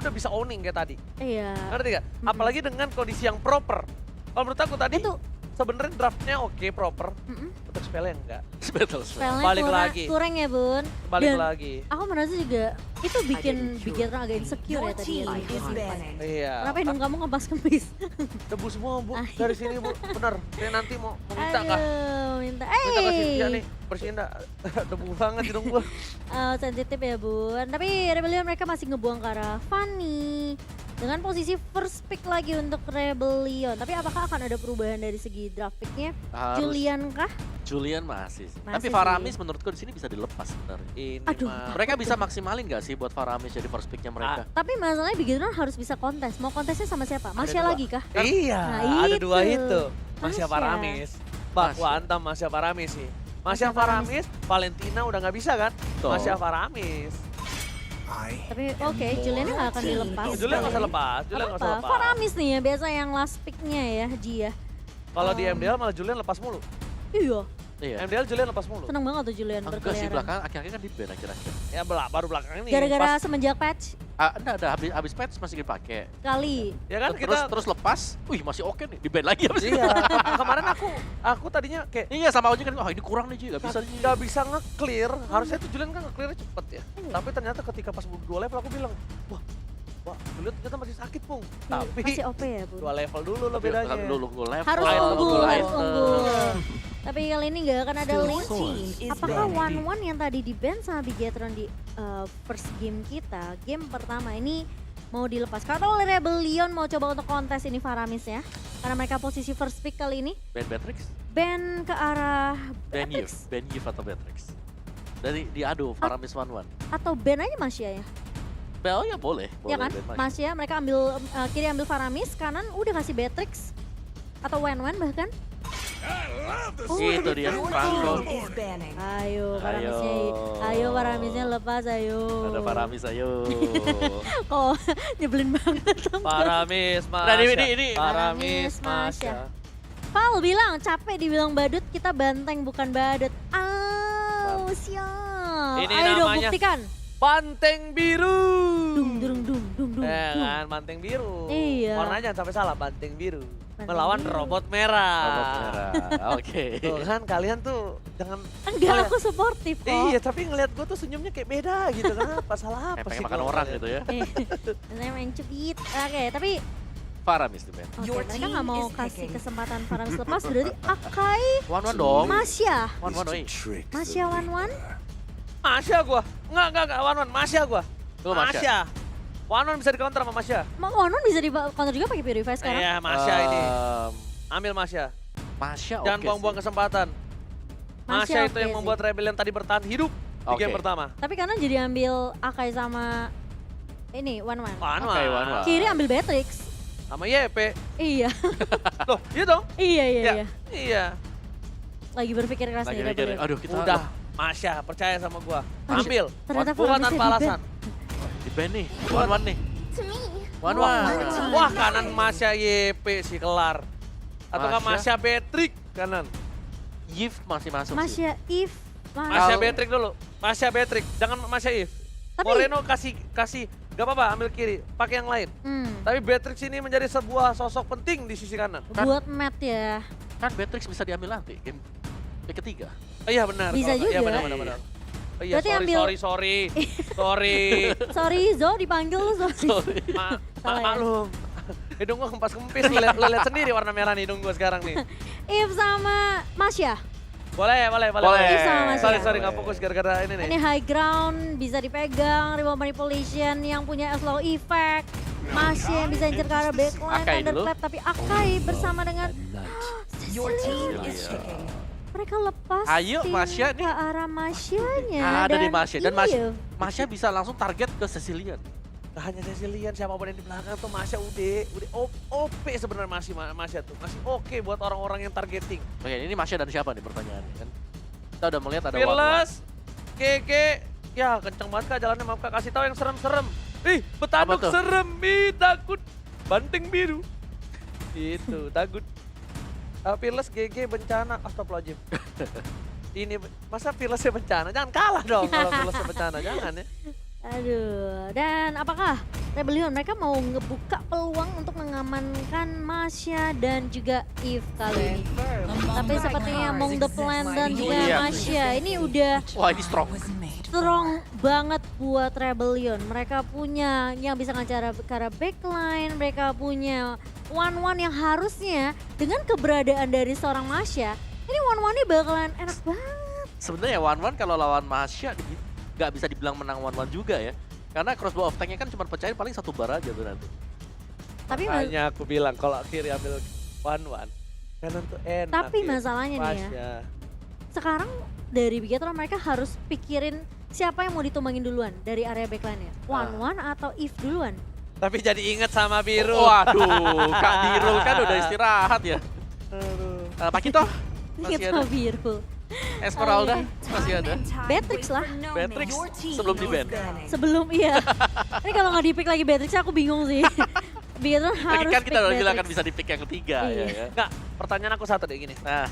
udah bisa owning kayak tadi. Iya. Ngerti gak? Apalagi dengan kondisi yang proper. Kalau menurut aku tadi Itu sebenarnya draftnya oke, proper. mm-mm. Untuk spellnya enggak. Betul. Spellnya Balik lagi. kurang ya Bun. Balik Dan lagi. aku merasa juga itu bikin Bigetron agak insecure ya tadi ya. Iya. Kenapa hidung kamu ngebas kempis? Debu semua Bu, dari sini Bu. Bener, saya nanti mau minta kah? Aduh, minta. Minta ke Cynthia Eh, nih, bersihin dah. Debu banget hidung gua. sensitif ya Bun. Tapi Rebellion mereka masih ngebuang ke arah Fanny. Dengan posisi first pick lagi untuk Rebellion. Tapi apakah akan ada perubahan dari segi draft picknya? Julian kah? Julian masih. Masih Tapi sih. Faramis menurutku di sini bisa dilepas sebenarnya. Ini Aduh, mah. Mereka bisa maksimalin gak sih buat Faramis jadi first picknya mereka? Tapi masalahnya Bigetron harus bisa kontes. Mau kontesnya sama siapa? Masya dua. lagi kah? Iya, Nah, ada dua itu. itu. Masya Masya. Faramis. Baku Masya. antam Masya Faramis sih. Masya Masya Faramis, Valentina udah nggak bisa kan? Tuh. Masya Faramis. Tapi oke, Juliannya nggak akan dilepas. Julian nggak usah lepas, Julian nggak usah Apa? lepas. Faramis nih ya, biasa yang last picknya ya, Jia. Kalau di MDL malah Julian lepas mulu. Iya, Iya. MDL Julian lepas mulu. seneng banget tuh Julian Enggak sih berkeliaran. belakangan akhir-akhir kan di ban akhir-akhir. Ya baru belakangan ini. Gara-gara Pas- semenjak patch Enggak ada habis patch masih dipakai. kali. ya kan terus kita. terus lepas, wih masih oke nih, di ban lagi habis itu. Iya, kemarin aku tadinya kayak Iya sama aja kan, oh ini kurang nih Ji, gak bisa nih. nggak bisa nge-clear. Harusnya tuh Julian kan nge-clearnya cepet ya. Iya. Tapi ternyata ketika pas 2 level aku bilang, wah Julian ternyata masih sakit Pung. Tapi Masih OP ya, Bu. 2 level dulu loh bedanya. Dulu level. Harus Lain unggul, lain. harus unggul. Tapi kali ini nggak akan ada link. Apakah one-one yang tadi di ban sama Bigetron di first game kita, game pertama ini mau dilepas? Karena oleh Rebellion mau coba untuk kontes ini Faramis ya. Karena mereka posisi first pick kali ini. Ban Beatrix, Ban ke arah ban Beatrix. Yves atau Beatrix. Dari diadu Faramis 1-1. Atau ban aja Masya ya? Bel ya boleh Ya kan? ban Mas. Masya mereka ambil kiri ambil Faramis, kanan udah kasih Beatrix. Atau Wen-Wen bahkan. Itu dia, Franco. Ayo Faramisnya, ayo Faramisnya lepas ayo. Ada Faramis ayo. Oh nyebelin banget. Paramis, Masya. Nah, ini. Paramis, Masya. Masya. Val bilang capek dibilang badut, kita banteng bukan badut. Au, siap. Ini Ayo dong namanya buktikan. Banteng biru. Dung dung dung dung dung. Eh dung. kan, banteng biru. Iya. Warnanya jangan sampai salah, banteng biru. Banteng Melawan biru. robot merah. Robot merah. Oke. Tuh kan kalian tuh jangan Enggak, ngeliat- aku suportif kok. Iya, tapi ngeliat gue tuh senyumnya kayak beda gitu. Kenapa? Salah apa Kayak sih? pengen makan gua orang ngeliat? gitu ya. Saya main cubit. Oke, tapi Faramis tuh ban. oke, mereka nggak mau kasih kesempatan Faramis lepas, berarti Akai, 1-1 dong. Masya. 1-1 oi. Masya Wan-Wan. Masya gua. Enggak, Wan-Wan. Masya gua. Tuh Masya. Masya. Wan-Wan bisa di counter sama Masya. Mau Wan-Wan bisa di counter juga pakai Purify sekarang. Iya, Masya ini. Em, Ambil Masya. Masya oke. Jangan buang-buang sih. kesempatan. Masya itu oke yang sih. membuat Rebellion tadi bertahan hidup di Oke. game pertama. Tapi karena jadi ambil Akai sama ini Wan-Wan. Wan-Wan. Oke, Wan-Wan. Kiri ambil Beatrix. Sama YP. Iya. Loh, iya dong. iya. Iya. Lagi berpikir keras Lagi nih mikir, Rebellion. aduh kita Udah, Masya, percaya sama gua. Aduh, Ambil. ternyata Bukan Faramisnya tanpa di-ban. alasan. di ban nih. 1-1 nih. 1-1. Wah, kanan Masya YP sih kelar. Atau nggak Masya. Masya Beatrix kanan. Yves masih masuk sih. Masya If. Masya Kalau- Beatrix dulu. Masya Beatrix, jangan Masya If. Tapi- Moreno kasih gak apa-apa ambil kiri, pakai yang lain. Tapi Beatrix ini menjadi sebuah sosok penting di sisi kanan. Buat Matt ya. Kan Beatrix bisa diambil nanti game ketiga. Oh, iya benar. Bisa Kalau- Iya juga. benar. Oh, iya, Berarti ambil- sorry. Sorry Zo dipanggil lu sorry. Sorry. Salah ya? Maklum. Hidung gua kempis-kempis, lu lihat sendiri warna merah nih hidung gua sekarang nih. If sama Masya. Boleh. If sama Masya. Sorry nggak fokus gara-gara ini nih. Ini high ground bisa dipegang, remote manipulation yang punya slow effect. Masya yang bisa incer ke arah backline, Akai dulu. thunderclap, tapi Akai bersama dengan Your team Iya. is ticking. mereka lepas Ayo, tim Masya nih. ke arah Masyanya. Ada di Masya dan iya, Masya bisa langsung target ke Cecilian. Gak hanya Cecilian, siapapun yang di belakang tuh Masya udah OP sebenarnya Masya tuh. Masih oke buat orang-orang yang targeting. Oke, ini Masya dan siapa nih pertanyaannya kan? Kita udah melihat ada Fearless, GG, ya kenceng banget kak jalannya, maaf kak, kasih tahu yang serem-serem. Ih, betanduk Apa tuh? serem, ih takut. Banteng biru. Itu, takut. Fearless, GG, bencana, astagfirullahaladzim. Ini, masa Fearlessnya bencana? Jangan kalah dong kalau Fearlessnya bencana, jangan ya. Aduh, dan apakah Rebellion mereka mau ngebuka peluang untuk mengamankan Masya dan juga Eve kali ini? Tapi sepertinya Among the Plan dan juga Iya. Masya ini udah Wah ini strong. strong banget buat Rebellion. Mereka punya yang bisa ngacara ke arah backline, mereka punya one-one yang harusnya dengan keberadaan dari seorang Masya, ini one-one-nya bakalan enak banget. Sebenarnya one kalau lawan Masya nggak bisa dibilang menang one juga ya. Karena crossbow of tanknya kan cuma pecahin paling satu bar aja tuh nanti. Tapi Makanya aku bilang kalau kiri ambil 1-1, kanan tuh enak. Tapi ya. masalahnya nih ya, Masya. sekarang dari Bigetron mereka harus pikirin siapa yang mau ditumbangin duluan dari area backline-nya. One-one atau Eve duluan? Tapi jadi inget sama biru. Waduh, Kak Biru kan udah istirahat ya. Aduh. Pak Kito Ingat masih sama ada. biru. Esmeralda masih ada. Beatrix lah. Beatrix sebelum di-ban. Sebelum iya. Ini kalau nggak di-pick lagi Beatrix aku bingung sih. Bigetron Lagi harus kan kita pick udah bilang kan Beatrix. bisa di-pick yang ketiga Iya. ya. Nggak, pertanyaan aku satu deh gini. Nah,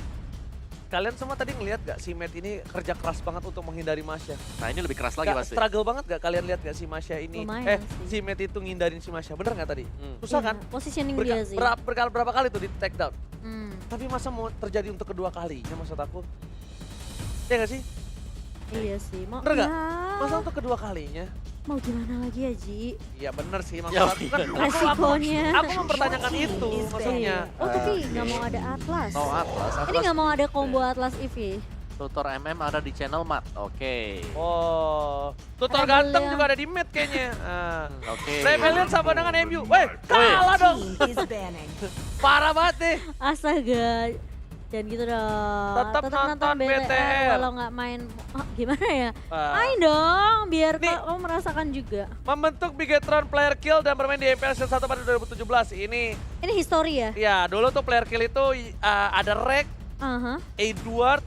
Kalian semua tadi ngeliat gak si Matt ini kerja keras banget untuk menghindari Masya? nah ini lebih keras lagi Gak pasti. struggle banget gak kalian lihat gak si Masya ini? Lumayan sih. Si Matt itu ngindarin si Masya, bener gak tadi? Hmm. Susah Iya, kan? positioning dia sih. Berapa kali tuh di take down? Hmm, Tapi masa mau terjadi untuk kedua kalinya maksud aku? Iya gak sih? iya sih. Mau Bener nggak? ya, Masa untuk kedua kalinya? mau gimana lagi ya Ji? Iya bener sih maksud Ya, aku. iya. Resikonya. Aku mempertanyakan itu maksudnya. Iya. Oh tapi nggak mau ada Atlas. No Atlas. Ini nggak mau ada combo Atlas Eevee. Tutor MM ada di channel Mat. Oke. Oh, tutor Rebellion. ganteng juga ada di Matt kayaknya. Ah. Oke. Rebellion sama dengan MU. Weh, kalah dong. Parah banget deh. Astaga. Jangan gitu dong. Tetap nonton BTR. Kalau nggak main, gimana ya? Ah. Main dong, biar Nih. kamu merasakan juga. Membentuk Bigetron player kill dan bermain di EPL Season 1 pada 2017. Ini Ini history ya? ya dulu tuh player kill itu ada Rek, Aha. Edward,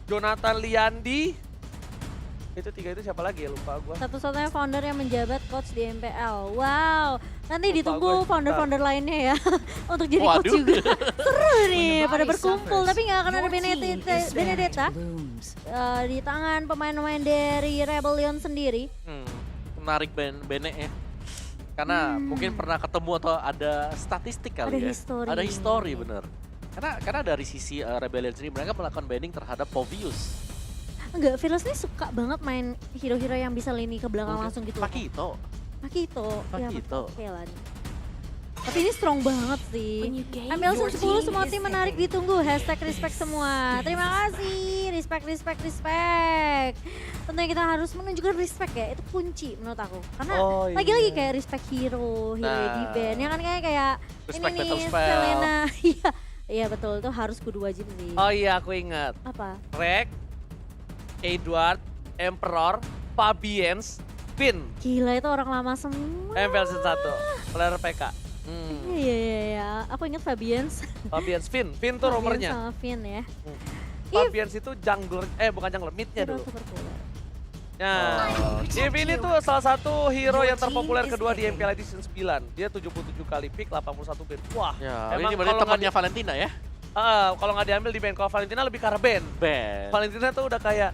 Jonathan Liandi. Itu tiga itu siapa lagi ya lupa gua. Satu-satunya founder yang menjabat coach di MPL. Wow, nanti Lupa ditunggu gue, founder-founder lainnya ya untuk jadi coach Waduh. juga. Seru nih, pada berkumpul. Tapi nggak akan ada Benedetta di tangan pemain-pemain dari Rebellion sendiri. Menarik Bene ya. Karena mungkin pernah ketemu atau ada statistik kali Ada ya. history. Ada history bener. Karena dari sisi Rebellion sendiri mereka melakukan banning terhadap Povius. Enggak, Fearless nih suka banget main hero-hero yang bisa lini ke belakang langsung gitu. Pakito. Makito. Ya, Makito. oke lah nih. Tapi ini strong banget sih. MPL Season 10 semua tim menarik ditunggu. Hashtag respect semua. Terima kasih. Respect. Tentunya kita harus menunjukkan respect ya. Itu kunci menurut aku. Karena Oh, lagi-lagi iya. kayak respect hero Nah. di band. Ya kan kayak Respect ini battle nih spell. Selena. Iya. Iya betul, itu harus kudu wajib sih. Oh iya aku ingat. Apa? Rek, Edward, Emperor, Fabians, Finn. Gila itu orang lama semua. MPL Season 1, player PK. Iya. Aku ingat Fabians. Fabians, Finn tuh Fabians romernya. sama Finn ya. Fabians itu jungler, bukan jungler, midnya Hero dulu. terpopuler. Nah, Eve ini tuh salah satu hero yang terpopuler kedua di MPL di Season 9. Dia 77 kali pick, 81 ban. Wah, Ya, emang ini berarti kalau nggak temannya Valentina ya? kalau nggak diambil di ban. Kalau Valentina lebih ke arah ban. Ben. Valentina tuh udah kayak,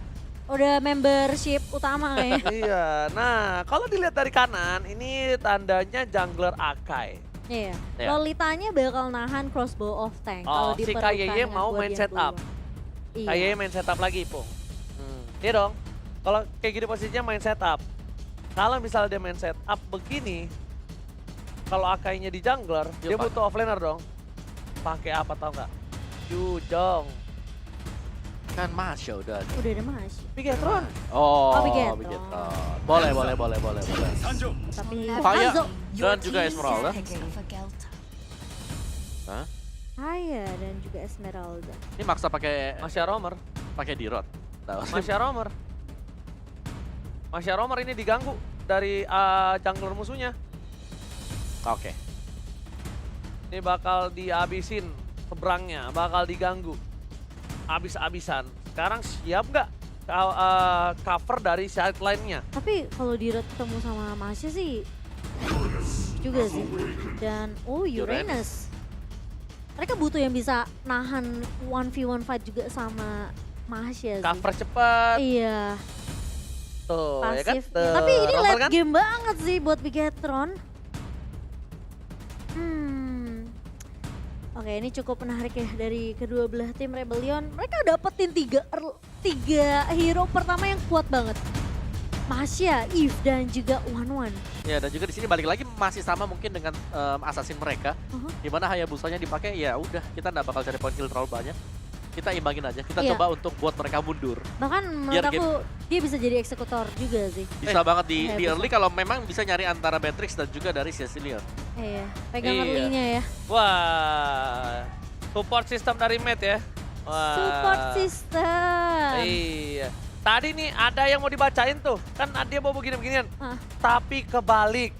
Udah membership utama kayaknya. iya. Nah, kalau dilihat dari kanan, ini tandanya jungler Akai. Iya. Ya. Lolitanya bakal nahan crossbow of tank Oh, kalau si diperlukan KYY dengan mau main Guardian setup. Blue. Iya. Kayaknya main setup lagi, Pung. Iya dong. Kalau kayak gini posisinya main setup. Kalau misalnya dia main setup begini, kalau Akainya di jungler, Yo, dia Pak. butuh offlaner dong. Pakai apa tau nggak? Yujong. Kan Masya udah ada. Udah ada Mas. Bigetron. Oh, Bigetron. Bigetron. Boleh. Tapi Faya Hanzo. dan juga Esmeralda. Hah? Haya dan juga Esmeralda. Ini maksa pakai Masya Romer. Dirot. Tahu. Masya Romer. Masya Romer ini diganggu dari jungler musuhnya. Oke. Ini bakal dihabisin seberangnya, bakal diganggu. Abis-abisan. Sekarang siap nggak cover dari sideline-nya? Tapi kalau Dirot ketemu sama Masya sih juga sih. Dan Uranus. Mereka butuh yang bisa nahan 1v1 fight juga sama Masya sih. Cover cepat. Iya. Tuh, ya kan? pasifnya. Tuh, Tapi ini Rover late kan? game banget sih buat Bigetron. Oke, ini cukup menarik ya dari kedua belah tim Rebellion. Mereka dapetin tiga hero pertama yang kuat banget. Masya, Eve, dan juga One. Ya, dan juga di sini balik lagi masih sama mungkin dengan assassin mereka. Di mana Hayabusanya dipakai, ya udah kita nggak bakal cari point kill terlalu banyak. Kita imbangin aja, kita Iya. coba untuk buat mereka mundur. Bahkan menurut Biar aku dia bisa jadi eksekutor juga sih. Bisa banget di Hayabusnya. early kalau memang bisa nyari antara Matrix dan juga dari Cecilion. Iya, pegang Iya. early-nya ya. Wah, support system dari Matt ya. Wah. Support system. Iya. Tadi nih ada yang mau dibacain tuh. Kan dia mau begini-beginian. Hah. Tapi kebalik.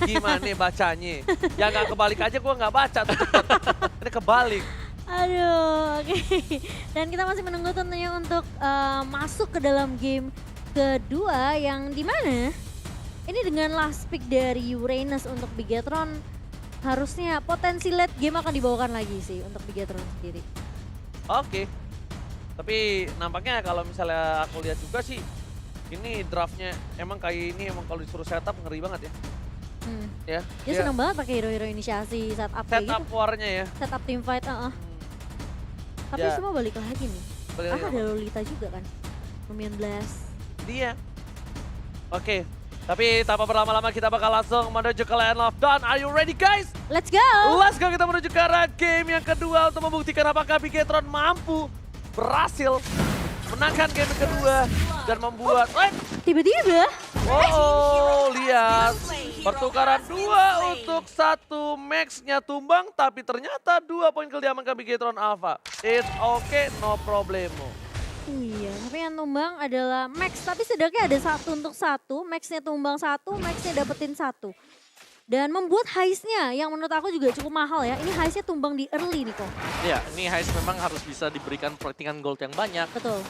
Gimana nih bacanya? Ya nggak kebalik aja gua nggak baca tuh cepet. Ini kebalik. Aduh, oke. Dan kita masih menunggu tentunya untuk masuk ke dalam game kedua yang dimana ini dengan last pick dari Uranus untuk Bigetron harusnya potensi late game akan dibawakan lagi sih untuk Bigetron sendiri. Oke. Tapi nampaknya kalau misalnya aku lihat juga sih ini draftnya emang kayak ini emang kalau disuruh setup ngeri banget ya. Ya. Dia seneng banget pakai hero-hero inisiasi setup kayak setup gitu. warnya ya. Setup team fight, Tapi Ya. semua balik lagi nih. Balik lagi Ada apa? Lolita juga kan. Lumion Blast. Dia. Oke. Tapi tanpa berlama-lama kita bakal langsung menuju ke Land of Dawn. Are you ready guys? Let's go! Let's go, kita menuju ke arah game yang kedua untuk membuktikan apakah Bigetron mampu berhasil menangkan game yang kedua dan membuat Tiba-tiba lihat pertukaran 2 untuk 1 Max-nya tumbang tapi ternyata 2 poin kill diamankan Bigetron Alpha. It's okay, no problemo. iya, tapi yang tumbang adalah Max. Tapi setidaknya ada 1 untuk 1. Max-nya tumbang 1, Max-nya dapetin 1. Dan membuat heist-nya yang menurut aku juga cukup mahal ya. Ini heist-nya tumbang di early nih kok. Ya, ini Heist memang harus bisa diberikan pertingan gold yang banyak. Betul.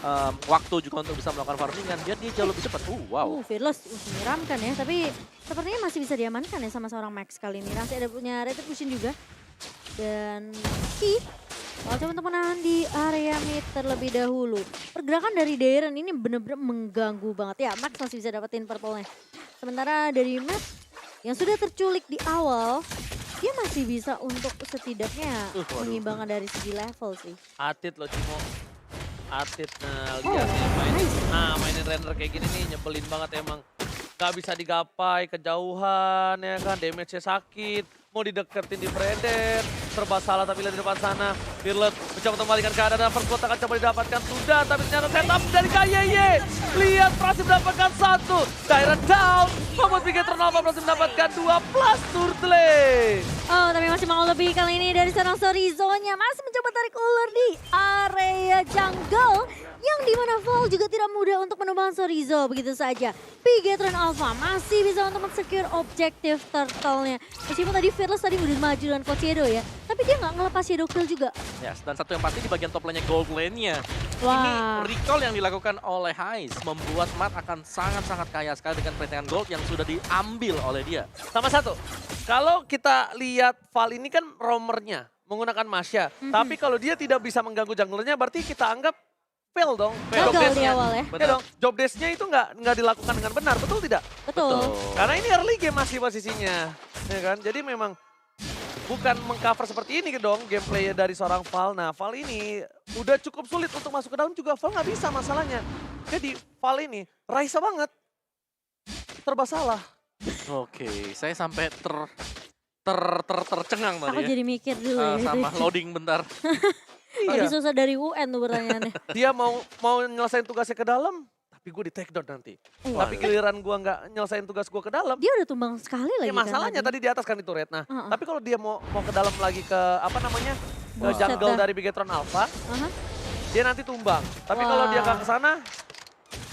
Waktu juga untuk bisa melakukan farmingan, biar dia jauh lebih cepat. Wow. Fearless, menyeramkan ya. Tapi sepertinya masih bisa diamankan ya sama seorang Max kali ini. Masih ada punya retribution juga. Dan coba untuk menahan di area mid terlebih dahulu. Pergerakan dari Darren ini benar-benar mengganggu banget ya. Max masih bisa dapetin purple-nya. Sementara dari Max yang sudah terculik di awal, dia masih bisa untuk setidaknya waduh. mengimbangkan dari segi level sih. Atit loh Cimo. Atit, nah lihat nih mainin. Nah mainin render kayak gini nih nyebelin banget emang. Gak bisa digapai, kejauhan ya kan, damage-nya sakit. Mau dideketin di Breden, serba salah tapi lihat di depan sana. Fearless mencoba untuk membalikan keadaan dan first blood akan coba didapatkan. Sudah, tapi ternyata setup dari KYY. Lihat berhasil mendapatkan 1. Tyrant down, membuat Bigetron Alpha berhasil mendapatkan 2 plus Turtle. Oh, tapi masih mau lebih kali ini dari seorang Sorizo-nya. Masih mencoba tarik ulur di area jungle. Yang dimana Vol juga tidak mudah untuk menumbangkan Sorizo begitu saja. Bigetron Alpha masih bisa untuk men-secure objektif turtle-nya. Meskipun tadi Fearless tadi udah maju dengan Coach Shadow ya. Tapi dia nggak ngelepas Shadow Kill juga. Yes, dan satu yang pasti di bagian top lane-nya gold lane-nya. Wah. Ini recall yang dilakukan oleh Heist membuat Matt akan sangat-sangat kaya sekali dengan pertengahan gold yang sudah diambil oleh dia. Sama satu, kalau kita lihat Val ini kan roamernya menggunakan Masya. Tapi kalau dia tidak bisa mengganggu junglernya berarti kita anggap fail dong. Gagal Job di desk-nya. awal ya. Ya dong, job desk-nya itu nggak dilakukan dengan benar, betul tidak? Betul. Karena ini early game masih posisinya, ya kan? Jadi memang bukan mengcover seperti ini dong gameplay dari seorang Val. Nah, Val ini udah cukup sulit untuk masuk ke dalam juga. Val nggak bisa masalahnya. Jadi Val ini Raisa banget, serba salah. Oke, saya sampai tercengang tadi Aku ya. jadi mikir dulu ya. Sama loading bentar. Lebih susah dari UN tuh pertanyaannya. Dia mau nyelesain tugasnya ke dalam, tapi gue di take down nanti. Iya. Tapi giliran gue nggak nyelesain tugas gue ke dalam, Dia udah tumbang sekali lagi ya masalahnya kan tadi di atas kan di turret. Nah, Uh-uh. tapi kalau dia mau ke dalam lagi ke apa namanya ke Buset jungle dah. dari Bigetron Alpha, Aha. dia nanti tumbang. Tapi kalau dia nggak ke sana,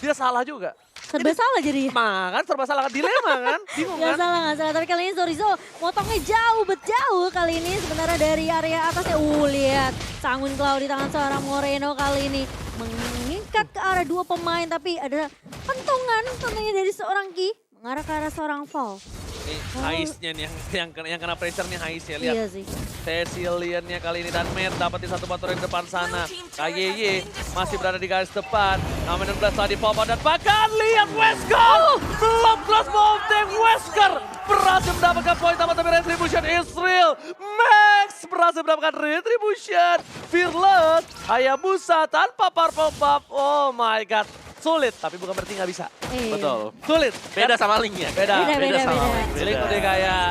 dia salah juga. Serba salah jadi. Kan serba salah, dilema kan, bingung Gak kan. salah, gak salah. Tapi kali ini Sorizo motongnya jauh kali ini. Sebenarnya dari area atasnya. Lihat. Sangun Cloud di tangan seorang Moreno kali ini. Mengikat ke arah 2 pemain. Tapi ada pentungan tentunya dari seorang Ki. Mengarah ke arah seorang Val. Ini Heist-nya nih yang kena pressure nih Heist ya, lihat. Iya sih. Cecilian-nya kali ini dan Matt dapetin satu motor di depan sana. KYY masih berada di garis depan. Nama 16 tadi pop dan bahkan lihat Wesker! Belum crossbow tank Wesker! Berhasil mendapatkan poin tambah tapi Retribution is real. Max berhasil mendapatkan Retribution. Fearless, Hayabusa tanpa purple buff. Oh my god. Sulit, tapi bukan berarti nggak bisa. Iya. Betul. Sulit. Beda sama Link ya? Beda. Beda. sama Link. Link udah kayak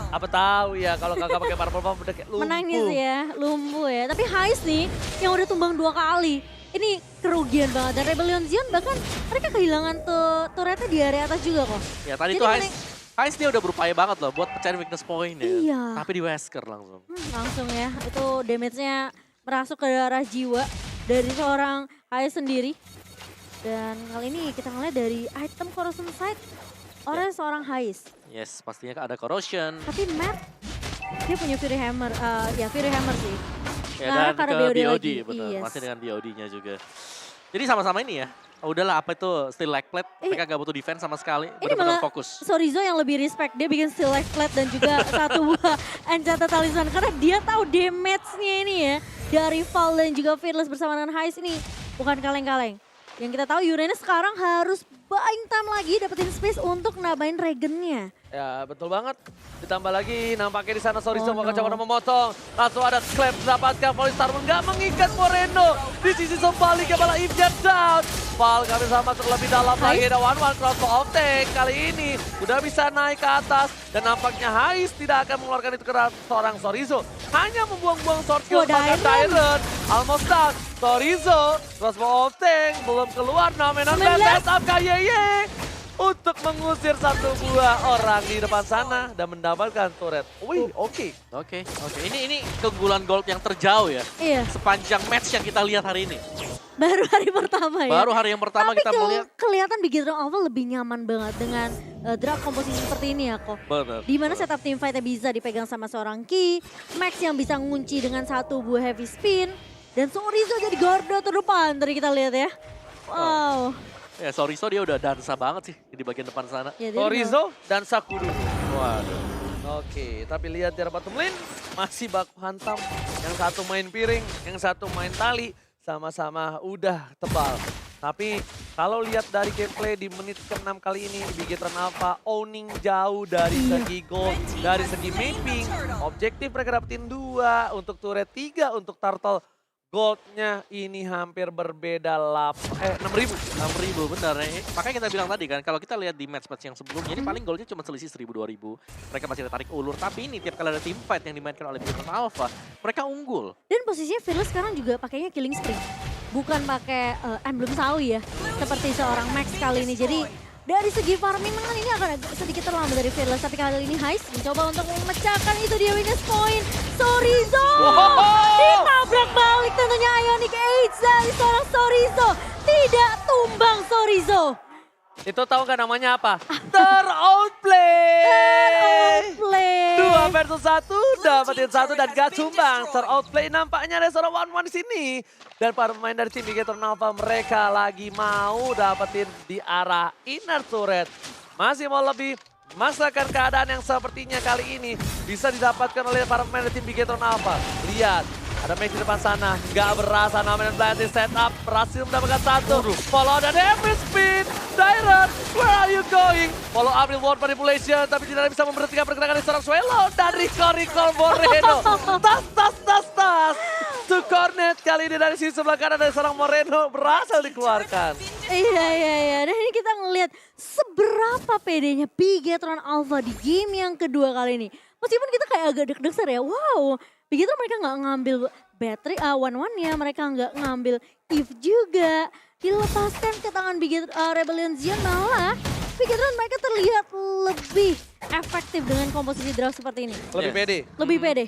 apa tahu ya kalau kakak pakai purple buff udah kayak lumpuh. Menangis ya, lumpuh ya. Tapi Heist nih yang udah tumbang 2 kali. Ini kerugian banget. Dan Rebellion Zion bahkan mereka kehilangan turretnya di area atas juga kok. Ya tadi Jadi tuh Heist dia udah berupaya banget loh buat pecahin weakness point ya. Iya. Tapi di Wesker langsung. Langsung ya, itu damage-nya merasuk ke darah jiwa dari seorang Heist sendiri. Dan kali ini kita ngeliat dari item Corrosion Sight oleh seorang Heist. Yes, pastinya ada Corrosion. Tapi Matt, dia punya Fury Hammer, ya Fury Hammer sih. Ya, Ngarah dan ke arah ke BOD BOD, lagi. betul. Yes. Masih dengan BOD-nya juga. Jadi sama-sama ini ya. Oh, udahlah apa itu still leg plate, mereka gak butuh defense sama sekali, Ini benar-benar malah fokus. Sorizo yang lebih respect, dia bikin Steel Life Plate dan juga satu buah Enchanted Talisman. Karena dia tahu damage-nya ini ya, dari Val dan juga Fearless bersama dengan Heist ini bukan kaleng-kaleng. Yang kita tahu Uranus sekarang harus buying time lagi, dapetin space untuk nambahin regennya. Ya betul banget. Ditambah lagi nampaknya di sana Sorizo Oh, mau no. coba memotong. Langsung ada clap didapatkan. Polistar nggak mengikat Moreno. Di sisi sebaliknya malah Ifjat down. Val kami sama terlebih dalam lagi. Ada one crossbow of tank. Kali ini udah bisa naik ke atas. Dan nampaknya Heist tidak akan mengeluarkan itu ke seorang Sorizo. Hanya membuang-buang short kill bahkan Tyrant. Almost down. Sorizo, crossbow of tank belum keluar. Namanya best up KYY. Untuk mengusir satu buah orang di depan sana dan mendapatkan turret. Wih, oke. Oke. Ini keunggulan gold yang terjauh ya. Iya, Sepanjang match yang kita lihat hari ini. baru hari pertama ya. Baru hari yang pertama Tapi kita melihat. kelihatan Beginner Oval lebih nyaman banget dengan draft komposisi seperti ini ya kok. Bener. Dimana setup teamfight-nya bisa dipegang sama seorang Ki, Max yang bisa ngunci dengan satu buah heavy spin, dan Sorizo jadi garda terdepan tadi kita lihat ya. Wow. Ya Sorizo dia udah dansa banget sih di bagian depan sana. Ya, dia Sorizo dan Sakuru. Waduh. Oke, tapi lihat di bottom lane masih baku hantam. Yang satu main piring, yang satu main tali. Sama-sama udah tebal. Tapi kalau lihat dari gameplay di menit ke-6 kali ini, Bigetron Alpha owning jauh dari segi gold, dari segi mapping. Objektif mereka dapetin 2, untuk turret 3, untuk turtle. Goldnya ini hampir berbeda 6.000. 6.000 benar. Makanya kita bilang tadi kan, kalau kita lihat di match-match yang sebelumnya, ini paling goldnya cuma selisih 1.000-2.000. Mereka masih tarik ulur, tapi ini tiap kali ada team fight yang dimainkan oleh Bigetron Alpha, mereka unggul. Dan posisinya Fearless sekarang juga pakainya Killing Spree. Bukan pakai emblem sawi ya, seperti seorang Max kali ini. Jadi dari segi farming memang ini akan agak sedikit terlambat dari Fearless. Tapi kali ini Heist mencoba untuk memecahkan itu dia weakness point. Sorizo! Ditabrak balik tentunya Ionic Age dari seorang Sorizo. Tidak tumbang Sorizo. Itu tahu nggak namanya apa? Ter-outplay! Play. 2 versus 1, dapetin 1 dan gak sumbang. Ter-outplay nampaknya ada seorang one-one di sini. Dan para pemain dari tim Bigetron Alpha mereka lagi mau dapetin di arah inner turret. Masih mau lebih memaksakan keadaan yang sepertinya kali ini bisa didapatkan oleh para pemain dari tim Bigetron Alpha. Lihat, ada Max di depan sana, nggak berasa namanya Blinding setup, berhasil mendapatkan 1. Follow dan heavy spin, Tyrant, where are you going? Follow up with ward manipulation, tapi tidak bisa memberhentikan pergerakan dari seorang Swallow dan recall Moreno. Tas. To cornet kali ini dari sisi sebelah kanan dari seorang Moreno berhasil dikeluarkan. Iya. Dan ini kita ngelihat seberapa pedenya Bigetron Alpha di game yang kedua kali ini. Meskipun kita kayak agak deg-degan ya, wow. Bigetron mereka nggak ngambil battery, one-one-nya, mereka nggak ngambil Eve juga. Dilepaskan ke tangan Rebellion Zion, malah Bigetron mereka terlihat lebih efektif dengan komposisi draft seperti ini. Lebih pede. Lebih pede.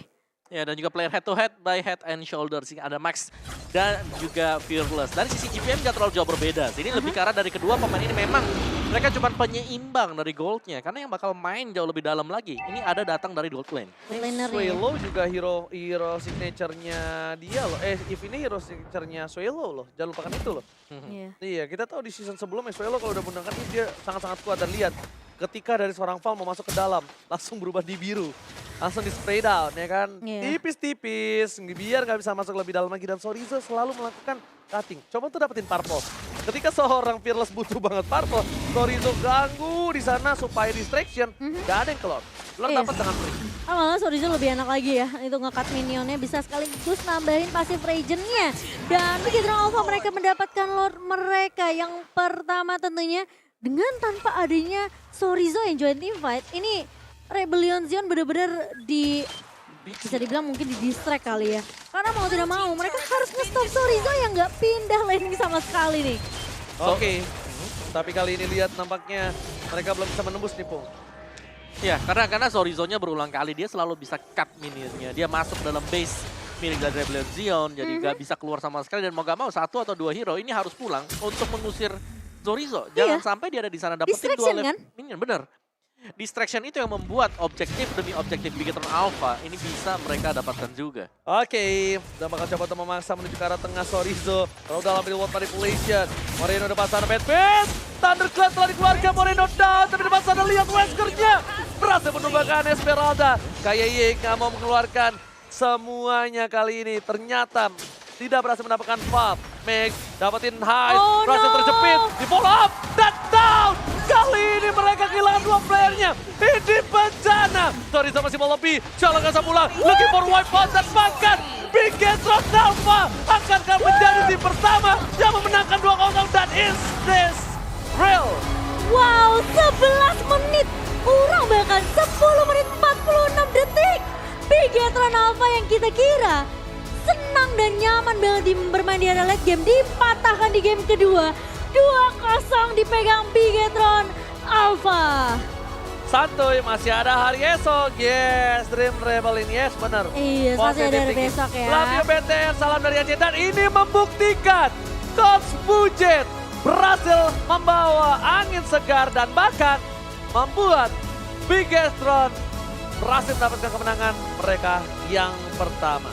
Ya, dan juga player head to head by head and shoulder sih, ada Max dan juga Fearless. Dari sisi GPM gak terlalu jauh berbeda sih. Ini lebih karena dari kedua pemain ini memang mereka cuma penyeimbang dari goldnya, karena yang bakal main jauh lebih dalam lagi ini ada datang dari gold lane. Laner ya. Swallow juga hero signature-nya dia loh. If ini hero signature-nya Swallow loh. Jangan lupakan itu loh. Iya. Iya, kita tahu di season sebelumnya Swallow kalau udah menggunakan ini dia sangat-sangat kuat. Dan lihat, ketika dari seorang Val mau masuk ke dalam, langsung berubah di biru. Langsung di spray down ya kan. Iya. Tipis-tipis, biar nggak bisa masuk lebih dalam lagi. Dan Sorizo selalu melakukan cutting. Coba tuh dapetin purple. Ketika seorang Fearless butuh banget purple, Sorizo ganggu di sana supaya distraction. Gak ada yang keluar. Lord Iya. dapat dengan free. Malah Sorizo lebih enak lagi ya, itu nge-cut minionnya bisa sekaligus nambahin pasif regionnya. Dan begitu Alpha mereka mendapatkan Lord mereka yang pertama tentunya dengan tanpa adanya Sorizo yang join team fight. Ini Rebellion Zion bener-bener bisa dibilang mungkin di-distract kali ya. Karena mau tidak mau mereka harus nge-stop Sorizo yang nggak pindah laning sama sekali nih. Oke. Tapi kali ini lihat nampaknya mereka belum bisa menembus nih Pung. Ya, karena Sorizo-nya berulang kali dia selalu bisa cut minionnya. Dia masuk dalam base milik dari Rebellion Zion, jadi nggak bisa keluar sama sekali. Dan mau gak mau 1 atau 2 hero ini harus pulang untuk mengusir Sorizo. Jangan sampai dia ada di sana dapetin Distraction, 2 kan? minion, bener. Distraction itu yang membuat objektif demi objektif Bigetron Alpha ini bisa mereka dapatkan juga. Oke, dan bakal coba untuk memaksa menuju ke arah tengah Sorizo. Kalau dalam real world manipulation, Moreno depan sana bad pass. Thunderclap telah dikeluarkan, Moreno down. Tapi depan sana lihat Weskernya. Berhasil menumbangkan Esmeralda. KYY nggak mau mengeluarkan semuanya kali ini. Ternyata tidak berhasil mendapatkan Fab. Meg dapetin high, Oh, berhasil no. terjepit. Di follow up, dan down. Kali ini mereka kehilangan 2 playernya. Ini bencana. Sorizo masih mau lebih. Jalan Gaza pulang. Looking for wipeout dan bahkan Bigetron Alpha akankah menjadi tim pertama yang memenangkan 2-0 dan is this real? Wow, 11 menit. Kurang bahkan 10 menit 46 detik. Bigetron Alpha yang kita kira senang dan nyaman banget bermain di area late game dipatahkan di game kedua. 2-0 dipegang Bigetron Alpha. Santuy, masih ada hari esok. Yes, Dream Rebel ini yes benar. Iya, masih ada hari besok ya. Love you BTR, salam dari Aceh. Dan ini membuktikan Coach Bujet berhasil membawa angin segar dan bahkan membuat Bigetron berhasil mendapatkan kemenangan mereka yang pertama.